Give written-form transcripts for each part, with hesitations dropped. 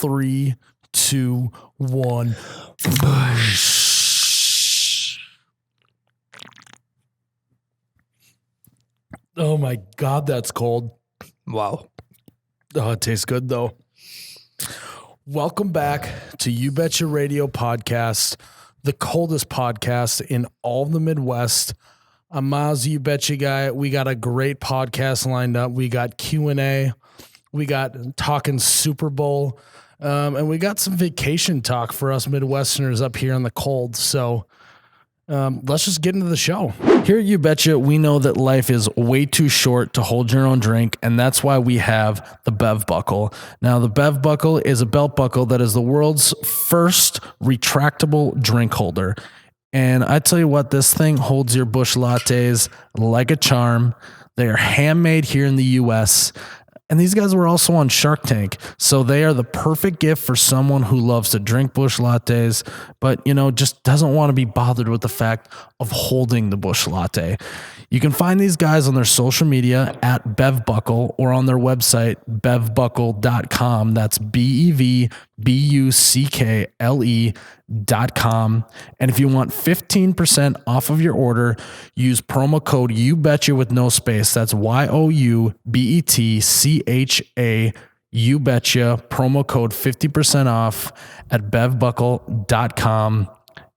3, 2, 1. Oh my God, that's cold. Wow. Oh, it tastes good though. Welcome back to You Betcha Radio Podcast, the coldest podcast in all of the Midwest. I'm Miles, You Betcha guy. We got a great podcast lined up. We got Q&A. We got talking Super Bowl. And we got some vacation talk for us Midwesterners up here in the cold. So let's just get into the show. Here at You Betcha, we know that life is way too short to hold your own drink, and that's why we have the Bev Buckle. Now, the Bev Buckle is a belt buckle that is the world's first retractable drink holder. And I tell you what, this thing holds your Busch lattes like a charm. They are handmade here in the U.S., and these guys were also on Shark Tank. So they are the perfect gift for someone who loves to drink Busch lattes, but, just doesn't want to be bothered with the fact of holding the Busch latte. You can find these guys on their social media at BevBuckle or on their website, bevbuckle.com. That's BEVBUCKLE.com. And if you want 15% off of your order, use promo code YouBetcha with no space. That's YOUBETCHA. You Betcha, promo code 50% off at bevbuckle.com.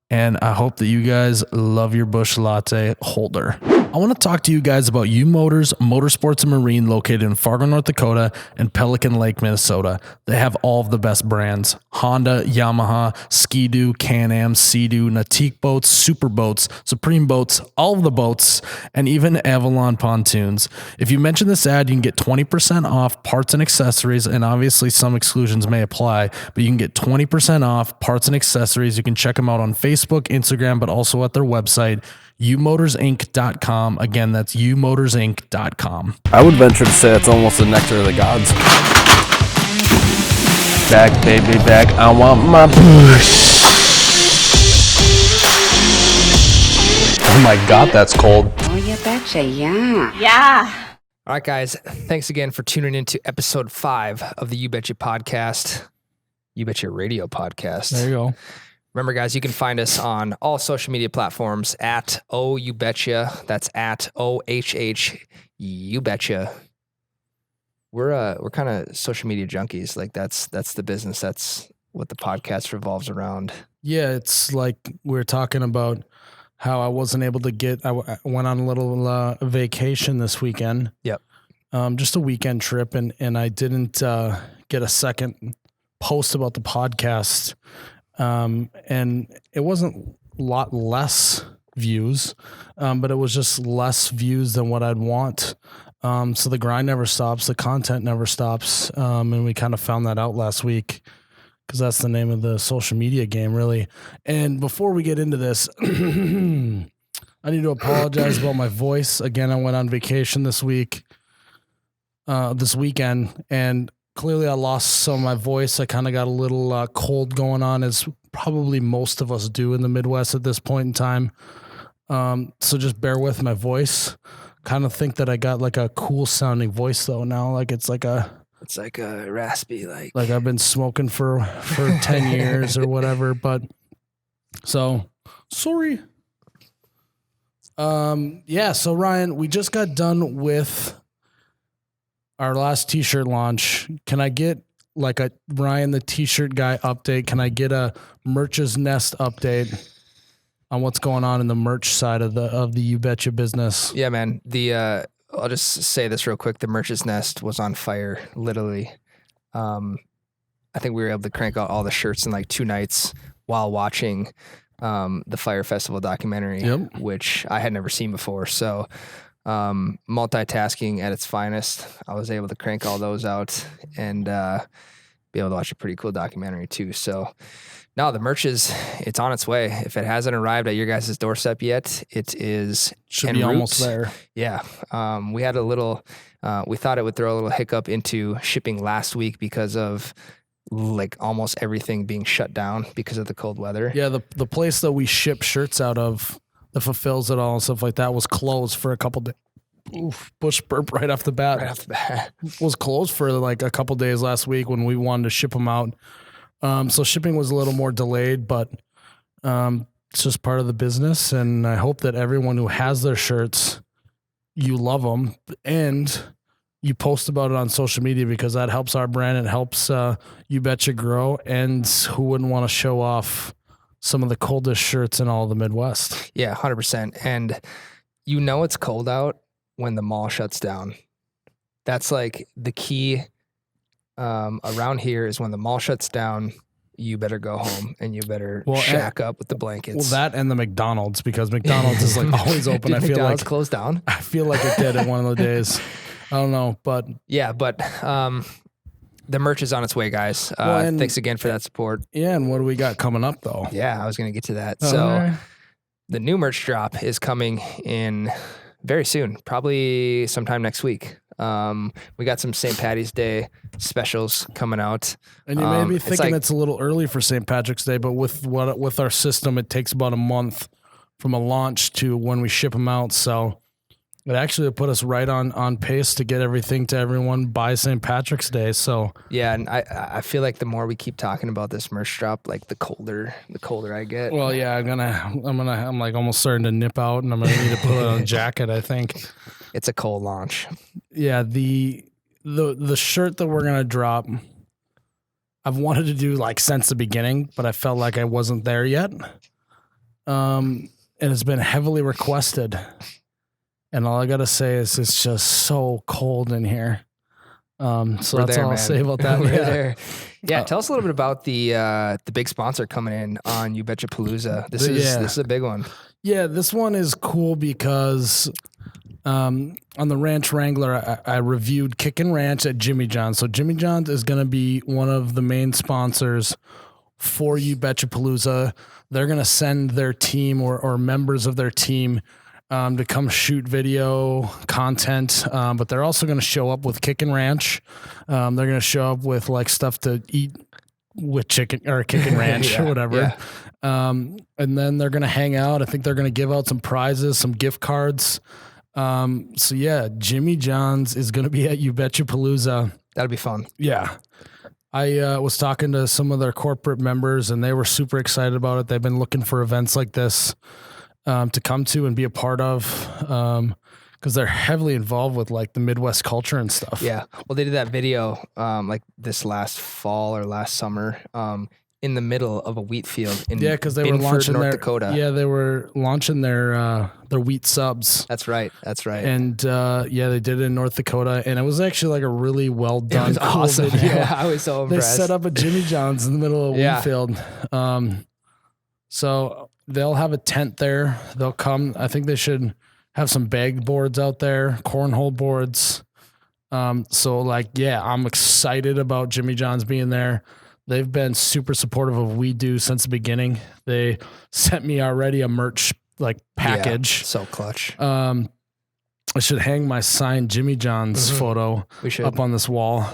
And I hope that you guys love your Busch latte holder. I want to talk to you guys about U Motors, Motorsports and Marine, located in Fargo, North Dakota and Pelican Lake, Minnesota. They have all of the best brands: Honda, Yamaha, Ski-Doo, Can-Am, Sea-Doo, Nautique boats, Super boats, Supreme boats, all of the boats, and even Avalon pontoons. If you mention this ad, you can get 20% off parts and accessories, and obviously some exclusions may apply, but you can get 20% off parts and accessories. You can check them out on Facebook, Instagram, but also at their website, umotorsinc.com. Again, that's umotorsinc.com. I would venture to say it's almost the nectar of the gods. Back, baby, back. I want my push. Oh my God, that's cold. Oh, you betcha, yeah. Yeah. All right, guys. Thanks again for tuning into episode 5 of the You Betcha podcast, You Betcha Radio podcast. There you go. Remember, guys, you can find us on all social media platforms at You Betcha. That's at OHH You Betcha. We're kind of social media junkies. Like that's the business. That's what the podcast revolves around. Yeah, it's like we were talking about how I wasn't able to get. I went on a little vacation this weekend. Yep. Just a weekend trip, and I didn't get a second post about the podcast. And it wasn't a lot less views, but it was just less views than what I'd want. So the grind never stops, the content never stops. And we kind of found that out last week, because that's the name of the social media game, really. And before we get into this, I need to apologize about my voice. Again, I went on vacation this weekend, and clearly I lost some of my voice. I kind of got a little cold going on, as probably most of us do in the Midwest at this point in time. So just bear with my voice. Kind of think that I got like a cool sounding voice though now. Like it's like a raspy, like I've been smoking for 10 years or whatever. But so sorry. Yeah. So Ryan, we just got done with our last t-shirt launch. Can I get like a Ryan, the t-shirt guy update? Can I get a Merch's Nest update on what's going on in the merch side of the You Betcha business? Yeah, man. I'll just say this real quick. The Merch's Nest was on fire, literally. I think we were able to crank out all the shirts in like 2 nights while watching the Fire Festival documentary, which I had never seen before. So multitasking at its finest. I was able to crank all those out and be able to watch a pretty cool documentary too. So no, the merch it's on its way. If it hasn't arrived at your guys' doorstep yet, it should be almost there. Yeah. We had we thought it would throw a little hiccup into shipping last week because of like almost everything being shut down because of the cold weather. Yeah. The place that we ship shirts out of that fulfills it all and stuff like that was closed for a couple bush burp right off the bat. Right off the bat. Was closed for like a couple days last week when we wanted to ship them out. So shipping was a little more delayed, but it's just part of the business. And I hope that everyone who has their shirts, you love them and you post about it on social media because that helps our brand. It helps You Betcha grow. And who wouldn't want to show off some of the coldest shirts in all of the Midwest? Yeah, 100%. And you know it's cold out when the mall shuts down. That's like the key around here is when the mall shuts down, you better go home and you better shack up with the blankets. Well, that and the McDonald's, because McDonald's is like always open. Did I feel McDonald's like closed down. I feel like it did at one of the days. I don't know, but yeah, but the merch is on its way, guys. Thanks again for that support. Yeah, and what do we got coming up though? Yeah, I was going to get to that. So the new merch drop is coming in very soon, probably sometime next week. We got some St. Patty's Day specials coming out. And you may be thinking it's a little early for St. Patrick's Day, but with our system, it takes about a month from a launch to when we ship them out. So it actually put us right on pace to get everything to everyone by St. Patrick's Day. So yeah, and I feel like the more we keep talking about this merch drop, like the colder I get. Well, yeah, I'm like almost starting to nip out, and I'm gonna need to put on a jacket, I think. It's a cold launch. Yeah, the shirt that we're gonna drop, I've wanted to do like since the beginning, but I felt like I wasn't there yet. And it's been heavily requested. And all I gotta say is it's just so cold in here. So that's all I'll say about that. We're there. Yeah, tell us a little bit about the big sponsor coming in on You Betcha Palooza. This is a big one. Yeah, this one is cool because on the Ranch Wrangler, I reviewed Kickin' Ranch at Jimmy John's. So Jimmy John's is going to be one of the main sponsors for You Betcha Palooza. They're going to send their team or members of their team to come shoot video content, but they're also going to show up with Kickin' Ranch. They're going to show up with like stuff to eat with chicken or Kickin' Ranch or whatever. Yeah. And then they're going to hang out. I think they're going to give out some prizes, some gift cards. So yeah, Jimmy John's is going to be at You Betcha Palooza. That'll be fun. Yeah. I was talking to some of their corporate members and they were super excited about it. They've been looking for events like this to come to and be a part of, because they're heavily involved with like the Midwest culture and stuff. Yeah. Well, they did that video like this last fall or last summer in the middle of a wheat field in because they were launching North Dakota. Yeah, they were launching their wheat subs. That's right. And they did it in North Dakota, and it was actually like a really well done, it was cool awesome. video. Yeah, I was so impressed. They set up a Jimmy John's in the middle of a wheat field. So they'll have a tent there. They'll come. I think they should have some bag boards out there, cornhole boards. So I'm excited about Jimmy John's being there. They've been super supportive of We Do since the beginning. They sent me already a merch package. Yeah, so clutch. I should hang my signed Jimmy John's photo up on this wall.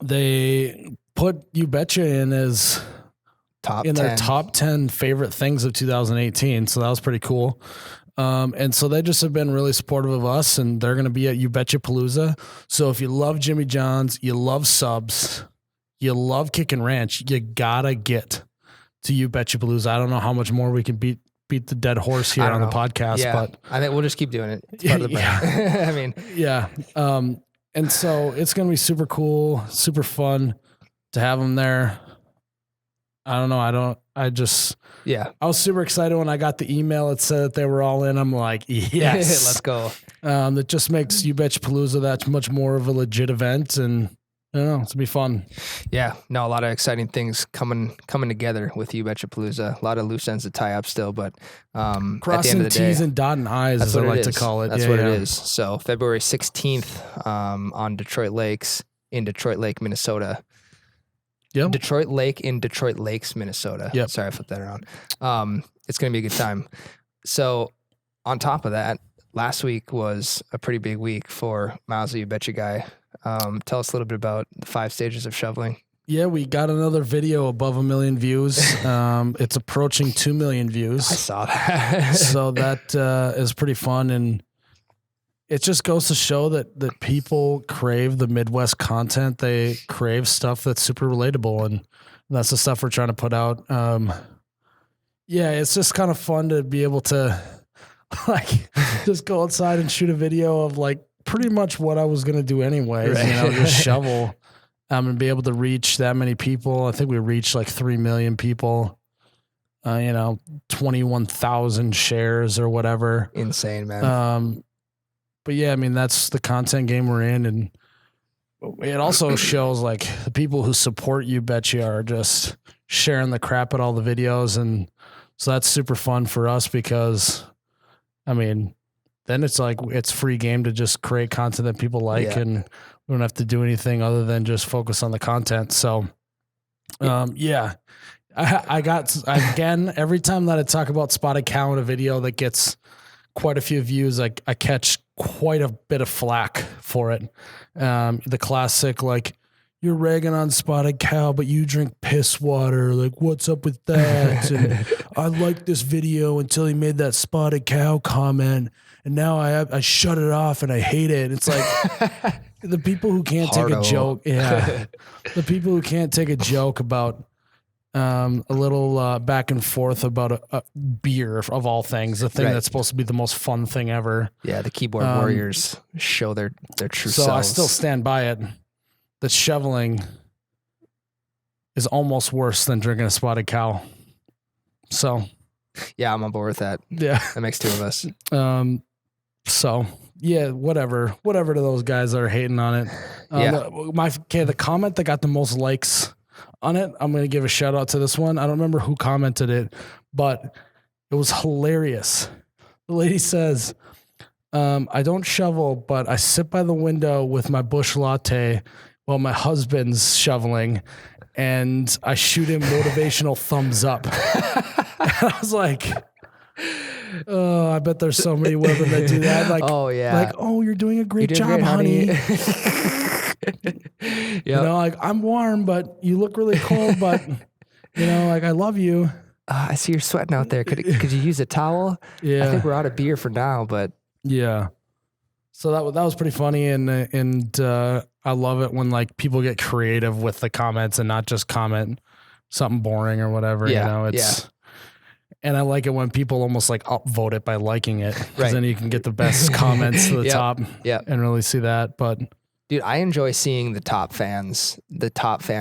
They put You Betcha in as their top 10 favorite things of 2018. So that was pretty cool. And so they just have been really supportive of us, and they're going to be at You Betcha Palooza. So if you love Jimmy John's, you love subs, you love Kickin' Ranch, you gotta get to You Betcha Palooza. I don't know how much more we can beat the dead horse here on the podcast, but I think we'll just keep doing it. It's part of the brand. I mean, yeah. And so it's going to be super cool, super fun to have them there. I don't know. I was super excited when I got the email. It said that they were all in. I'm like, yes, let's go. That just makes You Betcha Palooza that much more of a legit event. And I don't know, it's gonna be fun. Yeah, no, a lot of exciting things coming together with You Betcha Palooza. A lot of loose ends to tie up still, but crossing at the end of the T's day, and dotting I's, as I like to call it. That's what it is. So February 16th on Detroit Lakes in Detroit Lake, Minnesota. Yep. Detroit Lake in Detroit Lakes, Minnesota. Yep. Sorry, I flipped that around. It's going to be a good time. So on top of that, last week was a pretty big week for Miles, the You Betcha guy. Tell us a little bit about the 5 stages of shoveling. Yeah, we got another video above 1 million views. It's approaching 2 million views. I saw that. So that is pretty fun. And it just goes to show that people crave the Midwest content. They crave stuff that's super relatable. And that's the stuff we're trying to put out. Yeah, it's just kind of fun to be able to like just go outside and shoot a video of like pretty much what I was going to do anyways, right. Just shovel. And be able to reach that many people. I think we reached like 3 million people, 21,000 shares or whatever. Insane, man. But yeah, I mean, that's the content game we're in. And it also shows like the people who support You Betcha are just sharing the crap at all the videos. And so that's super fun for us because, I mean, then it's like, it's free game to just create content that people like and we don't have to do anything other than just focus on the content. So, I got, again, every time that I talk about spotted cow in a video that gets quite a few views, I catch quite a bit of flack for it. The classic, like, you're ragging on spotted cow, but you drink piss water. Like, what's up with that? And I liked this video until he made that spotted cow comment. And now I shut it off and I hate it. It's like the people who can't take a joke. Yeah. The people who can't take a joke about a little back and forth about a beer of all things, the thing that's supposed to be the most fun thing ever. Yeah. The keyboard warriors show their true so selves. I still stand by it. That shoveling is almost worse than drinking a spotted cow. So yeah, I'm on board with that. Yeah. That makes two of us. So yeah, whatever to those guys that are hating on it. The comment that got the most likes on it, I'm going to give a shout out to this one. I don't remember who commented it, but it was hilarious. The lady says, I don't shovel, but I sit by the window with my bush latte while my husband's shoveling and I shoot him motivational thumbs up. And I was like, oh, I bet there's so many women that do that. Like, oh yeah, like, oh, you're doing a great job, honey. Like, I'm warm, but you look really cold. But like, I love you. I see you're sweating out there. Could you use a towel? Yeah, I think we're out of beer for now, but yeah. So that was pretty funny, and I love it when like people get creative with the comments and not just comment something boring or whatever. Yeah, And I like it when people almost like upvote it by liking it, because then you can get the best comments to the top and really see that. But dude, I enjoy seeing the top fan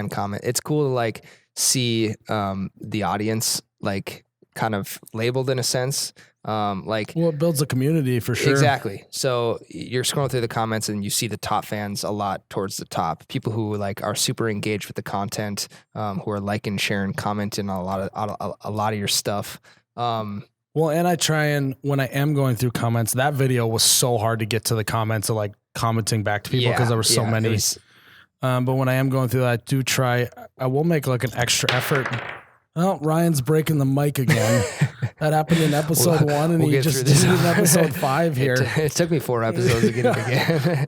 comment. It's cool to like see the audience like kind of labeled in a sense. It builds a community for sure. Exactly. So you're scrolling through the comments and you see the top fans a lot towards the top. People who like are super engaged with the content, who are liking, sharing, commenting on a lot of your stuff. Well, and I try and when I am going through comments, that video was so hard to get to the comments of like commenting back to people because there were so many. But when I am going through that, I will make like an extra effort. Oh, Ryan's breaking the mic again. That happened in episode 1, and he just did it in episode 5 here. It took me 4 episodes to get it again.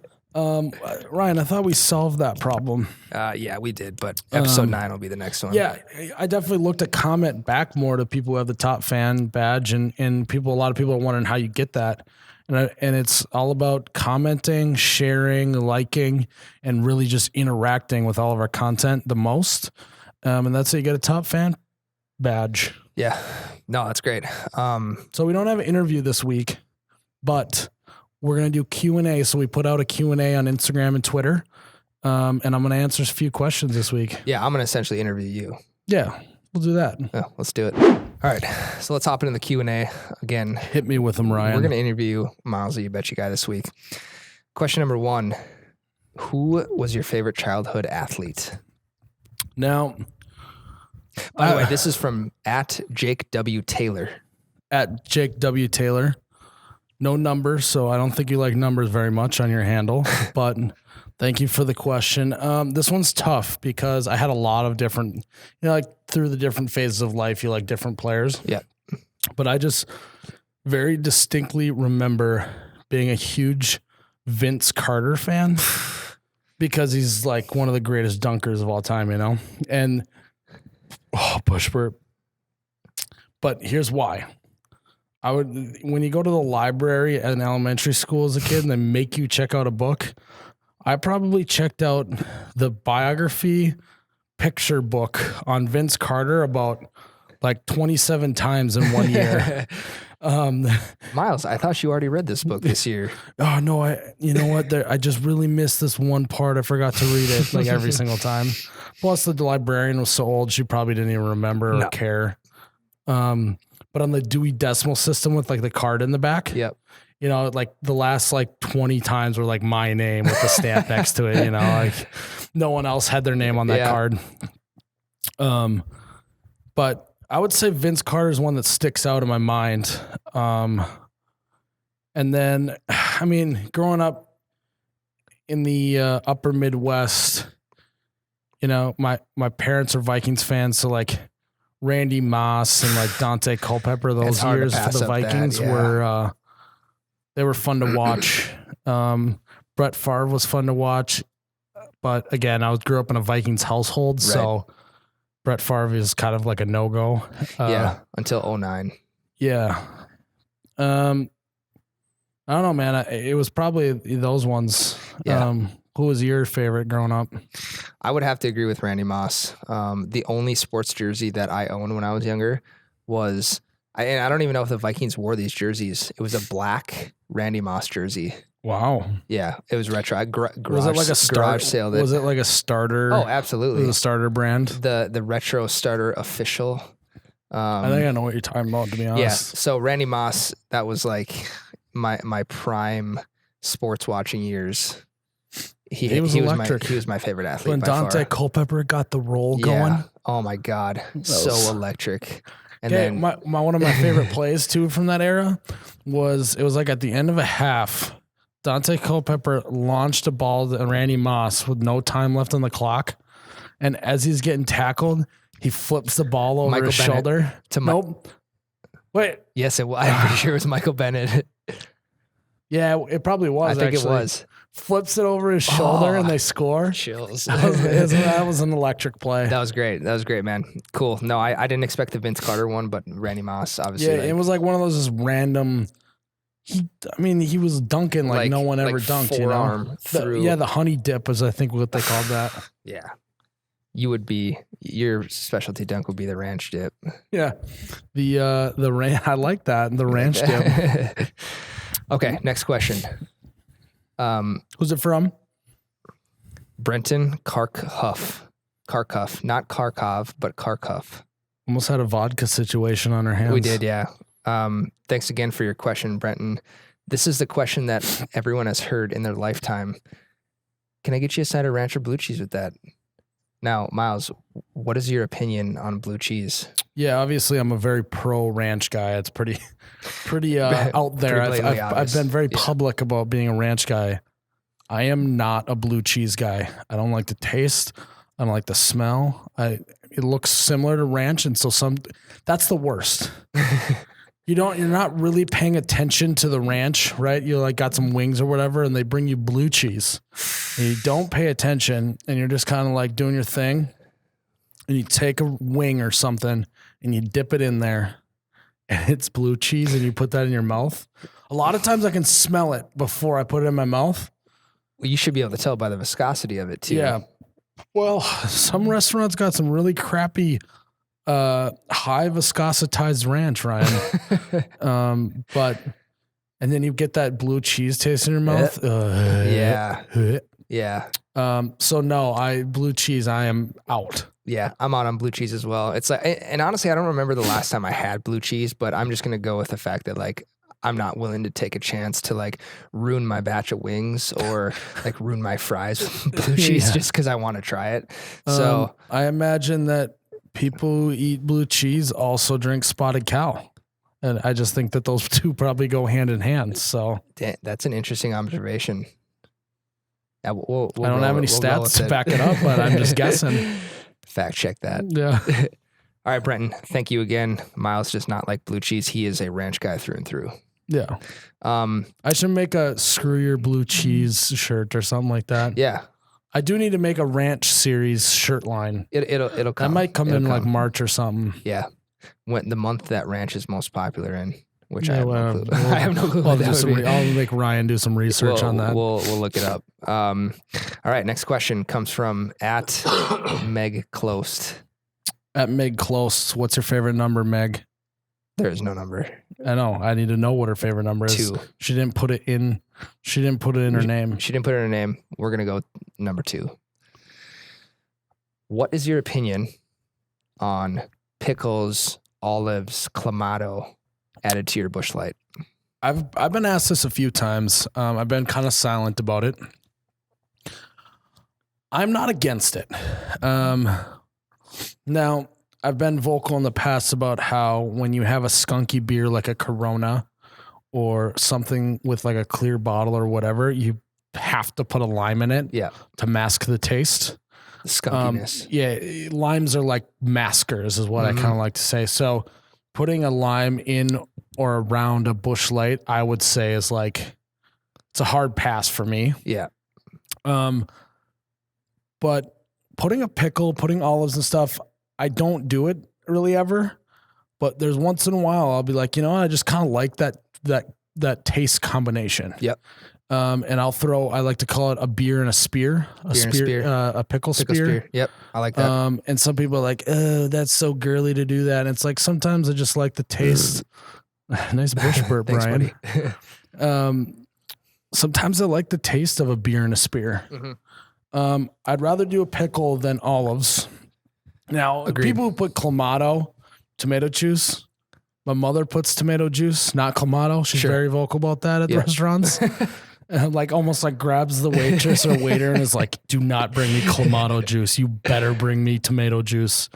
Ryan, I thought we solved that problem. Yeah, we did, but episode 9 will be the next one. Yeah, I definitely looked at comment back more to people who have the top fan badge, and a lot of people are wondering how you get that. And it's all about commenting, sharing, liking, and really just interacting with all of our content the most. And that's how you get a top fan badge. Yeah. No, that's great. So we don't have an interview this week, but we're going to do Q&A. So we put out a Q&A on Instagram and Twitter. And I'm going to answer a few questions this week. Yeah, I'm going to essentially interview you. Yeah, we'll do that. Yeah, let's do it. All right. So let's hop into the Q&A again. Hit me with them, Ryan. We're going to interview Miles, the You Betcha guy this week. Question number 1. Who was your favorite childhood athlete? Now, by the way, this is from @Jake W. Taylor. @Jake W. Taylor. No numbers, so I don't think you like numbers very much on your handle, but thank you for the question. This one's tough because I had a lot of different, like through the different phases of life, you like different players. Yeah. But I just very distinctly remember being a huge Vince Carter fan. because he's like one of the greatest dunkers of all time, you know? And push burp. But here's why. When you go to the library at an elementary school as a kid and they make you check out a book, I probably checked out the biography picture book on Vince Carter about like 27 times in 1 year. Miles, I thought you already read this book this year. Oh no, you know what? I just really missed this one part. I forgot to read it like every single time. Plus the librarian was so old, she probably didn't even remember or care. But on the Dewey Decimal System with like the card in the back, yep. You know, like the last like 20 times were like my name with the stamp next to it, you know, like no one else had their name on that card. But I would say Vince Carter is one that sticks out in my mind. And then, I mean, growing up in the upper Midwest, you know, my parents are Vikings fans. So like Randy Moss and like Dante Culpepper, those years for the Vikings were, they were fun to watch. Brett Favre was fun to watch. But again, I grew up in a Vikings household. Right. So Brett Favre is kind of like a no-go. Until 2009. Yeah. I don't know, man. It was probably those ones. Yeah. Who was your favorite growing up? I would have to agree with Randy Moss. The only sports jersey that I owned when I was younger was, and I don't even know if the Vikings wore these jerseys. It was a black Randy Moss jersey. Wow. Yeah, it was retro. Was it like a garage sale? Was it like a starter? Oh, absolutely. The starter brand? The retro starter official. I think I know what you're talking about, to be honest. Yeah. So Randy Moss, that was like my prime sports watching years. He was electric. He was my favorite athlete. When by Dante far. Culpepper got the roll going. Oh my God. So electric. And then one of my favorite plays too from that era was like at the end of a half, Dante Culpepper launched a ball to Randy Moss with no time left on the clock. And as he's getting tackled, he flips the ball over his shoulder. Wait. Yes, I'm pretty sure it was Michael Bennett. Yeah, it probably was. I think it was. Flips it over his shoulder and they score. Chills. That was an electric play. That was great. That was great, man. Cool. No, I didn't expect the Vince Carter one, but Randy Moss, obviously. Yeah, it was like one of those just random. He was dunking like no one ever dunked. You know, the honey dip is I think what they called that. Yeah, your specialty dunk would be the ranch dip. Yeah, the I like that, the ranch dip. Okay, next question. Who's it from? Brenton Karkuff, not Kharkov, but Karkuff. Almost had a vodka situation on our hands. We did, yeah. Thanks again for your question, Brenton. This is the question that everyone has heard in their lifetime. Can I get you a side of ranch or blue cheese with that? Now, Miles, what is your opinion on blue cheese? Yeah, obviously I'm a very pro ranch guy. It's pretty out there. I've been very public about being a ranch guy. I am not a blue cheese guy. I don't like the taste. I don't like the smell. It looks similar to ranch, and so that's the worst. You're not really paying attention to the ranch, right? You like got some wings or whatever, and they bring you blue cheese. And you don't pay attention, and you're just kind of like doing your thing. And you take a wing or something, and you dip it in there, and it's blue cheese, and you put that in your mouth. A lot of times I can smell it before I put it in my mouth. Well, you should be able to tell by the viscosity of it too. Yeah. Well, some restaurants got some really crappy high viscositized ranch, Ryan. And then you get that blue cheese taste in your mouth. Yeah. So no, blue cheese, I am out. Yeah, I'm out on blue cheese as well. It's like, and honestly, I don't remember the last time I had blue cheese, but I'm just gonna go with the fact that like I'm not willing to take a chance to like ruin my batch of wings or like ruin my fries with blue cheese just because I want to try it. So I imagine that people who eat blue cheese also drink spotted cow. And I just think that those two probably go hand in hand. So that's an interesting observation. Yeah, I don't have any stats to back it up, but I'm just guessing. Fact check that. Yeah. All right, Brenton, thank you again. Miles does not like blue cheese. He is a ranch guy through and through. Yeah. I should make a screw your blue cheese shirt or something like that. Yeah. I do need to make a ranch series shirt line. It'll That come. might come It'll in like March or something. Yeah, when the month that ranch is most popular in, which Yeah, I have well, no clue. we'll- I have no clue. I'll, What that would be. I'll make Ryan do some research on that. We'll look it up. All right, next question comes from at Meg Close. At Meg Close, what's your favorite number, Meg? There is no number. I know. I need to know what her favorite number is. 2. She didn't put it in. She didn't put it in her name. She didn't put it in her name. We're gonna go with number 2. What is your opinion on pickles, olives, clamato added to your Busch Light? I've been asked this a few times. I've been kind of silent about it. I'm not against it. Now, I've been vocal in the past about how when you have a skunky beer like a Corona or something with like a clear bottle or whatever, you have to put a lime in it to mask the taste. The skunkiness. Yeah, limes are like maskers is what I kind of like to say. So putting a lime in or around a Busch Light, I would say is like, it's a hard pass for me. Yeah. But putting a pickle, putting olives and stuff, I don't do it really ever. But there's once in a while I'll be like, you know, I just kind of like that taste combination. Yep. And I like to call it a beer and a spear, a pickle spear. Yep. I like that. And some people are like, oh, that's so girly to do that. And it's like, sometimes I just like the taste. Nice bush burp, Thanks, Brian. buddy. Sometimes I like the taste of a beer and a spear. I'd rather do a pickle than olives. Now, people who put Clamato, tomato juice, my mother puts tomato juice, not Clamato. She's very vocal about that at the restaurants. And like almost like grabs the waitress or waiter and is like, do not bring me Clamato juice. You better bring me tomato juice.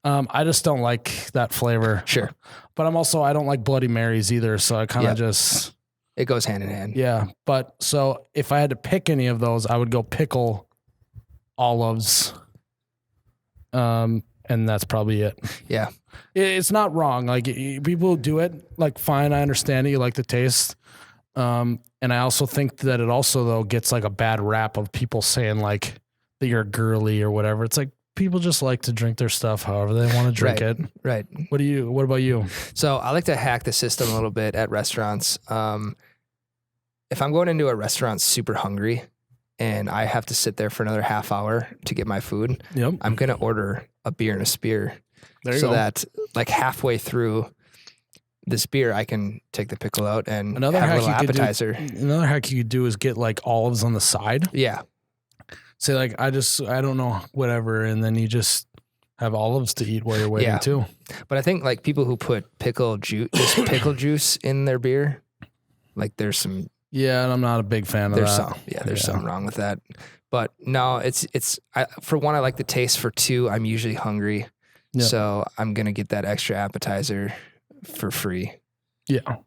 I just don't like that flavor. Sure. But I don't like Bloody Marys either. So I kind of just. It goes hand in hand. Yeah. But so if I had to pick any of those, I would go pickle, olives. And that's probably it. Yeah. It's not wrong. Like people who do it, like fine, I understand it. You like the taste. And I also think that it also though gets like a bad rap of people saying like that you're girly or whatever. It's like people just like to drink their stuff however they want to drink it. Right. What about you? So I like to hack the system a little bit at restaurants. If I'm going into a restaurant super hungry and I have to sit there for another half hour to get my food, I'm going to order a beer and a spear. So that like halfway through this beer, I can take the pickle out and have a little appetizer. Another hack you could do is get like olives on the side. Yeah. Say like, I don't know, whatever. And then you just have olives to eat while you're waiting too. But I think like people who put pickle juice in their beer, like there's some. Yeah. And I'm not a big fan of that. There's something wrong with that. But no, for one, I like the taste. For two, I'm usually hungry. Yep. So I'm going to get that extra appetizer for free. Yeah.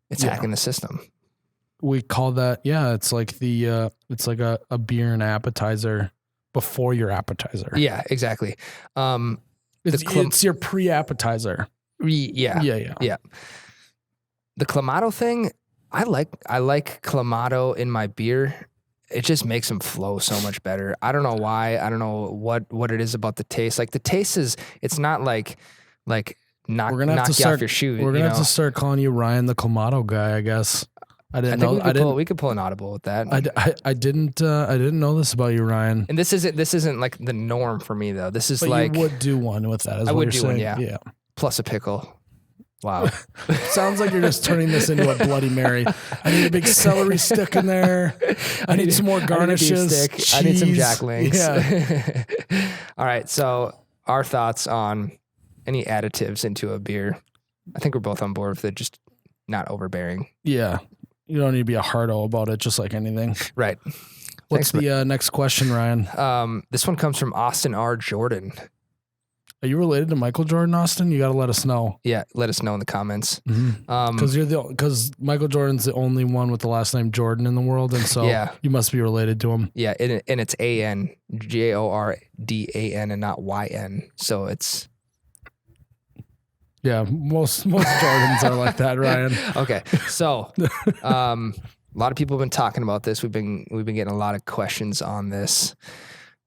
It's hacking the system. We call that, it's like it's like a beer and appetizer before your appetizer. Yeah, exactly. It's your pre-appetizer. Yeah. The Clamato thing, I like Clamato in my beer. It just makes them flow so much better. I don't know why. I don't know what it is about the taste. Like the taste it's not like knock you off your shoe. We're gonna have to start calling you Ryan the Clamato guy, I guess. We could pull an audible with that. I didn't know this about you, Ryan. And this isn't like the norm for me though. This is like you would do one with that. I would do one, yeah. Plus a pickle. Wow. Sounds like you're just turning this into a Bloody Mary. I need a big celery stick in there. I need some more garnishes. I need some Jack Links. Yeah. All right. So our thoughts on any additives into a beer. I think we're both on board with it, just not overbearing. Yeah. You don't need to be a hardo about it, just like anything. Right. What's the next question, Ryan? This one comes from Austin R. Jordan. Are you related to Michael Jordan, Austin? You got to let us know. Yeah, let us know in the comments. Because Michael Jordan's the only one with the last name Jordan in the world, and so you must be related to him. Yeah, and it's AN, JORDAN, and not YN. So it's. Yeah, most Jordans are like that, Ryan. Okay, so a lot of people have been talking about this. We've been getting a lot of questions on this.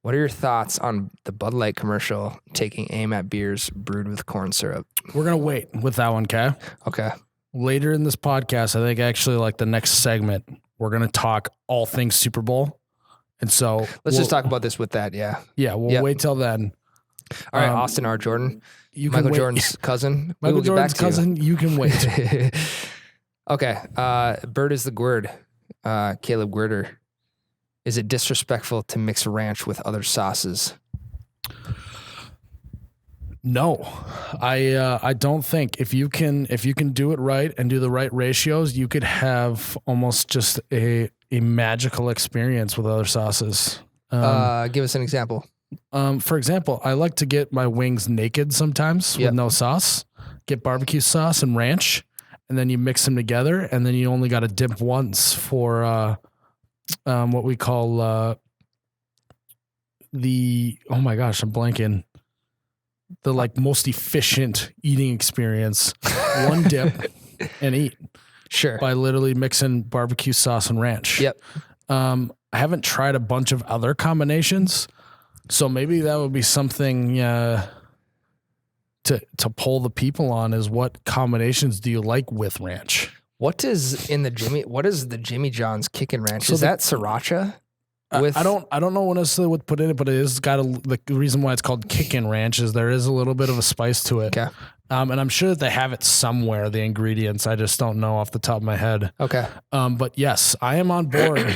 What are your thoughts on the Bud Light commercial taking aim at beers brewed with corn syrup? We're going to wait with that one, okay? Okay. Later in this podcast, I think actually like the next segment, we're going to talk all things Super Bowl. And so let's just talk about this with that. Yeah. Yeah. We'll wait till then. All right. Austin R. Jordan, Michael Jordan's cousin. Michael Jordan's cousin. You can wait. Okay. Bird is the word. Caleb Guerder. Is it disrespectful to mix ranch with other sauces? No, I don't think if you can do it right and do the right ratios, you could have almost just a magical experience with other sauces. Give us an example. For example, I like to get my wings naked sometimes with no sauce. Get barbecue sauce and ranch, and then you mix them together, and then you only got to dip once for what we call oh my gosh, I'm blanking. The like most efficient eating experience. One dip and eat. Sure. By literally mixing barbecue sauce and ranch. Yep. I haven't tried a bunch of other combinations, so maybe that would be something to poll the people on is what combinations do you like with ranch? What is the Jimmy John's Kickin' Ranch? So is that sriracha? I don't know necessarily what to put in it, but it is got the reason why it's called Kickin' Ranch is there is a little bit of a spice to it. Okay. And I'm sure that they have it somewhere, the ingredients. I just don't know off the top of my head. Okay. But yes, I am on board.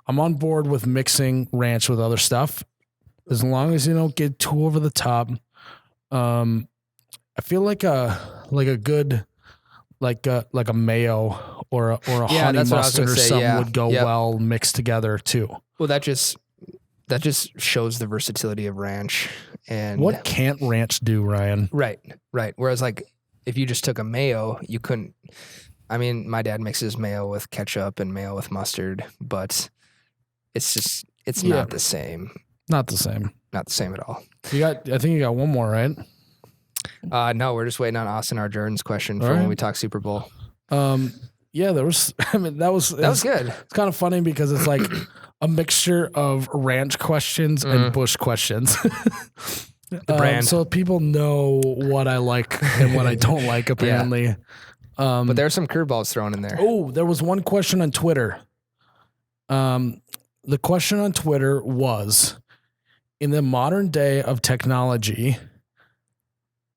I'm on board with mixing ranch with other stuff. As long as you don't get too over the top. I feel like a good like a mayo or a honey mustard or something would go well mixed together too. Well, that just shows the versatility of ranch. And what can't ranch do, Ryan? Right. Whereas like if you just took a mayo, you couldn't. I mean, my dad mixes mayo with ketchup and mayo with mustard, but it's not the same. Not the same. Not the same at all. I think you got one more, right? No, we're just waiting on Austin R. Jordan's question for when we talk Super Bowl. Yeah, there was. I mean, that was good. It's kind of funny because it's like a mixture of ranch questions and Bush questions. The brand. So people know what I like and what I don't like. Apparently, but there are some curveballs thrown in there. Oh, there was one question on Twitter. The question on Twitter was, in the modern day of technology,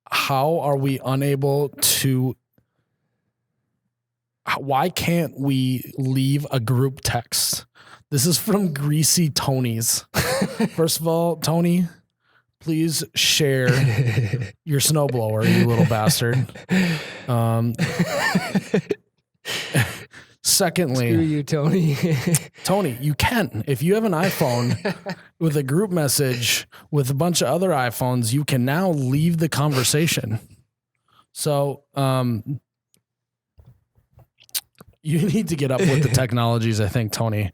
how are we unable to? Why can't we leave a group text? This is from Greasy Tony's. First of all, Tony, please share your snowblower, you little bastard. Secondly, screw you, Tony. Tony, you can. If you have an iPhone with a group message with a bunch of other iPhones, you can now leave the conversation. So, you need to get up with the technologies, I think, Tony.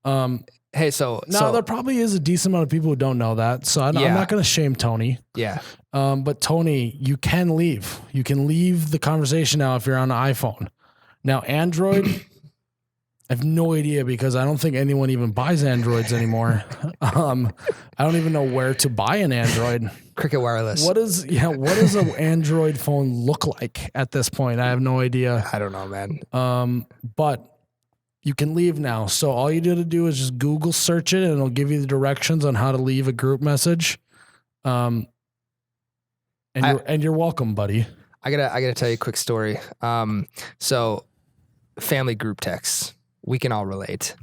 Hey, there probably is a decent amount of people who don't know that. So I'm not going to shame Tony. Yeah. But Tony, you can leave. You can leave the conversation now if you're on an iPhone. Now, Android, I have no idea because I don't think anyone even buys Androids anymore. I don't even know where to buy an Android. Cricket Wireless. What does an Android phone look like at this point? I have no idea. I don't know, man. But you can leave now. So all you need to do is just Google search it and it'll give you the directions on how to leave a group message. And you're welcome, buddy. I gotta tell you a quick story. So family group texts, we can all relate.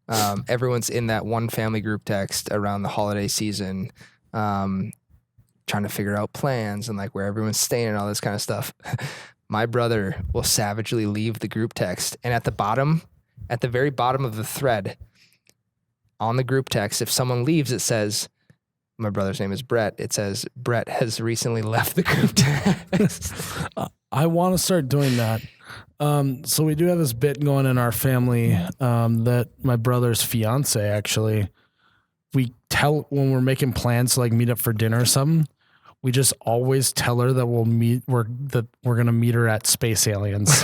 Everyone's in that one family group text around the holiday season, trying to figure out plans and like where everyone's staying and all this kind of stuff. My brother will savagely leave the group text, and at the very bottom of the thread on the group text, if someone leaves, it says, my brother's name is Brett. It says, Brett has recently left the group text. I want to start doing that. So we do have this bit going in our family that my brother's fiance, actually, we tell when we're making plans to like meet up for dinner or something, we just always tell her that we're going to meet her at Space Aliens.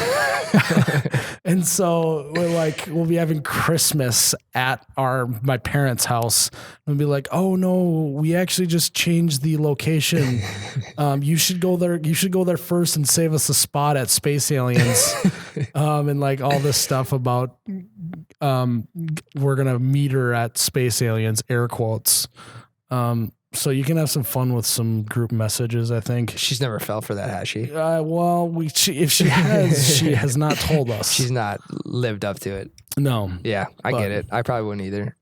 And so we'll be having Christmas at my parents' house and be like, oh no, we actually just changed the location. You should go there. You should go there first and save us a spot at Space Aliens. And like all this stuff about, we're going to meet her at Space Aliens, air quotes. So you can have some fun with some group messages, I think. She's never fell for that, has she? If she has, she has not told us. She's not lived up to it. No. Yeah, I get it. I probably wouldn't either.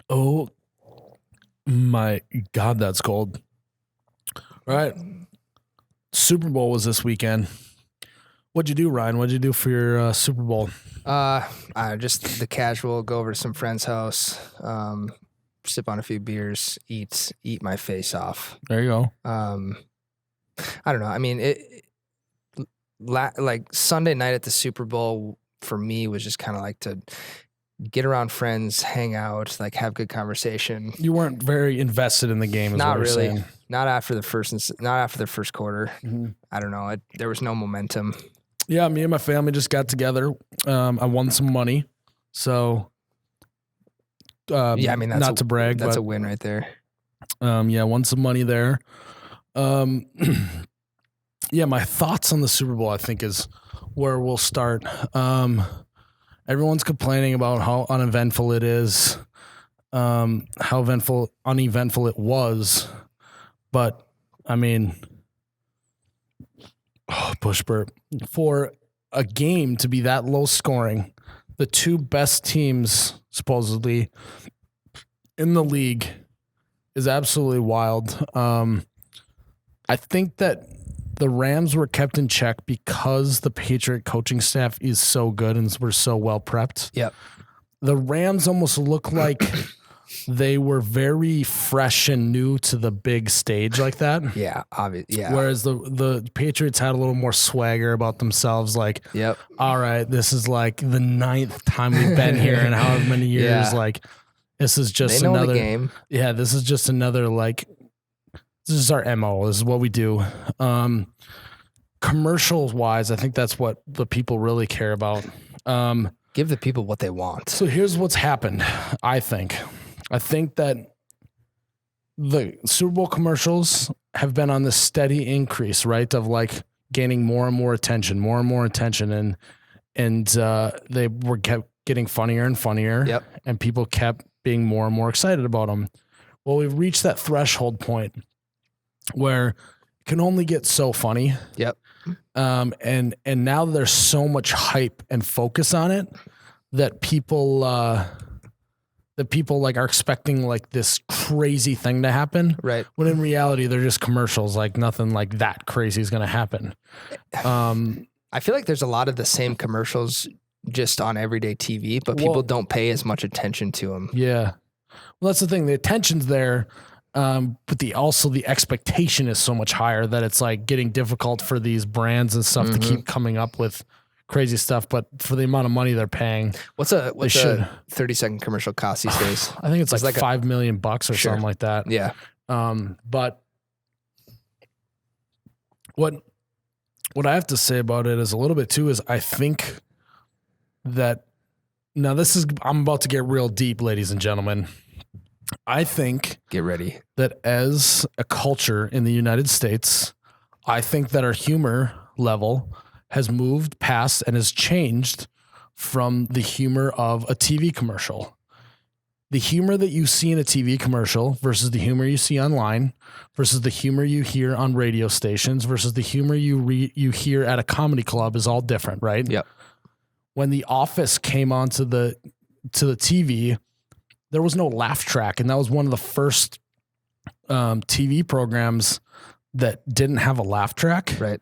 Oh my God, that's cold. All right. Super Bowl was this weekend. What'd you do, Ryan? What'd you do for your Super Bowl? Just the casual, go over to some friend's house, sip on a few beers, eat my face off. There you go. I don't know. I mean, like Sunday night at the Super Bowl for me was just kind of like to get around friends, hang out, like have good conversation. You weren't very invested in the game. Not really. Not after the first quarter. Mm-hmm. I don't know. There was no momentum. Yeah, me and my family just got together. I won some money, so yeah. I mean, that's not to brag, that's but a win right there. Yeah, won some money there. Yeah, my thoughts on the Super Bowl, I think, is where we'll start. Everyone's complaining about how uneventful it is, how uneventful it was, but I mean, push burp. For a game to be that low scoring, the two best teams supposedly in the league is absolutely wild. I think that the Rams were kept in check because the Patriot coaching staff is so good and we're so well prepped. Yep. The Rams almost look like they were very fresh and new to the big stage like that. Yeah, obviously. Yeah. Whereas the Patriots had a little more swagger about themselves. Like, yep. All right, this is like the 9th time we've been here in however many years. Yeah. Like, this is just they know another the game. Yeah, this is just another like. This is our MO. This is what we do. Commercials wise, I think that's what the people really care about. Give the people what they want. So here's what's happened. I think that the Super Bowl commercials have been on this steady increase, right? Of like gaining more and more attention, and they were kept getting funnier and funnier. Yep. And people kept being more and more excited about them. Well, we've reached that threshold point where it can only get so funny. Yep. And now there's so much hype and focus on it that people like are expecting like this crazy thing to happen. Right. When in reality, they're just commercials. Like nothing like that crazy is going to happen. I feel like there's a lot of the same commercials just on everyday TV, but people don't pay as much attention to them. Yeah. Well, that's the thing. The attention's there. But the expectation is so much higher that it's like getting difficult for these brands and stuff to keep coming up with crazy stuff. But for the amount of money they're paying, what's a 30-second commercial cost these days? I think it's like $5 million or something like that. Yeah. But what I have to say about it is a little bit too is I think that now I'm about to get real deep, ladies and gentlemen. I think get ready that as a culture in the United States, I think that our humor level has moved past and has changed from the humor of a TV commercial. The humor that you see in a TV commercial versus the humor you see online versus the humor you hear on radio stations versus the humor you hear at a comedy club is all different, right? Yep. When The Office came onto the TV, there was no laugh track, and that was one of the first TV programs that didn't have a laugh track. Right.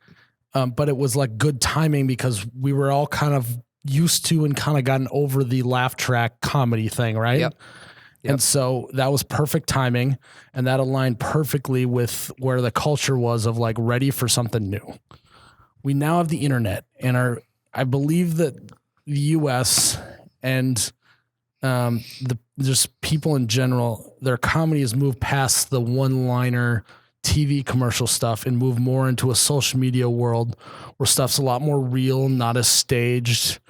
But it was like good timing because we were all kind of used to and kind of gotten over the laugh track comedy thing, right? Yep. And so that was perfect timing, and that aligned perfectly with where the culture was of like ready for something new. We now have the internet, and I believe that the U.S. and Just people in general, their comedy has moved past the one-liner TV commercial stuff and moved more into a social media world where stuff's a lot more real, not as staged,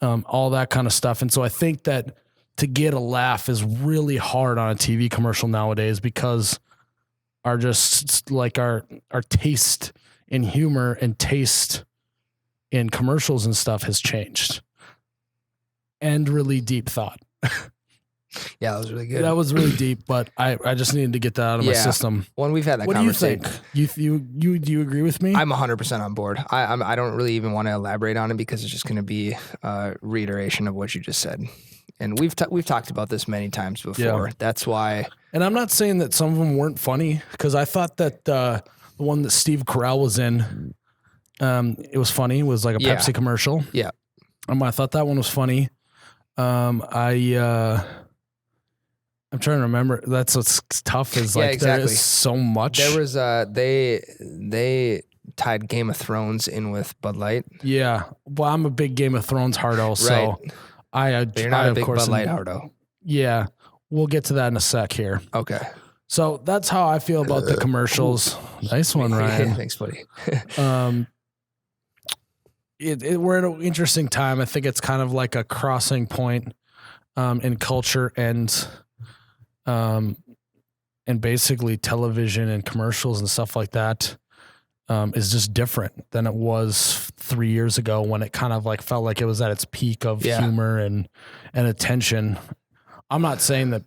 all that kind of stuff. And so I think that to get a laugh is really hard on a TV commercial nowadays because our taste in humor and taste in commercials and stuff has changed. And really deep thought. Yeah, that was really good. That was really deep, but I just needed to get that out of my system. When we've had that what conversation. What do you think? Do you agree with me? I'm 100% on board. I don't really even want to elaborate on it because it's just going to be a reiteration of what you just said. And we've talked about this many times before. Yeah. That's why. And I'm not saying that some of them weren't funny because I thought that the one that Steve Carell was in, it was funny. It was like a Pepsi commercial. Yeah. I thought that one was funny. I'm trying to remember. That's what's tough is like exactly. There is so much. There was they tied Game of Thrones in with Bud Light. Yeah. Well, I'm a big Game of Thrones hardo, so but you're not a big Bud Light hardo. Yeah. We'll get to that in a sec here. Okay. So that's how I feel about the commercials. Nice one, Ryan. Thanks, buddy. We're at an interesting time. I think it's kind of like a crossing point in culture and basically television and commercials and stuff like that is just different than it was 3 years ago when it kind of like felt like it was at its peak of humor and attention. I'm not saying that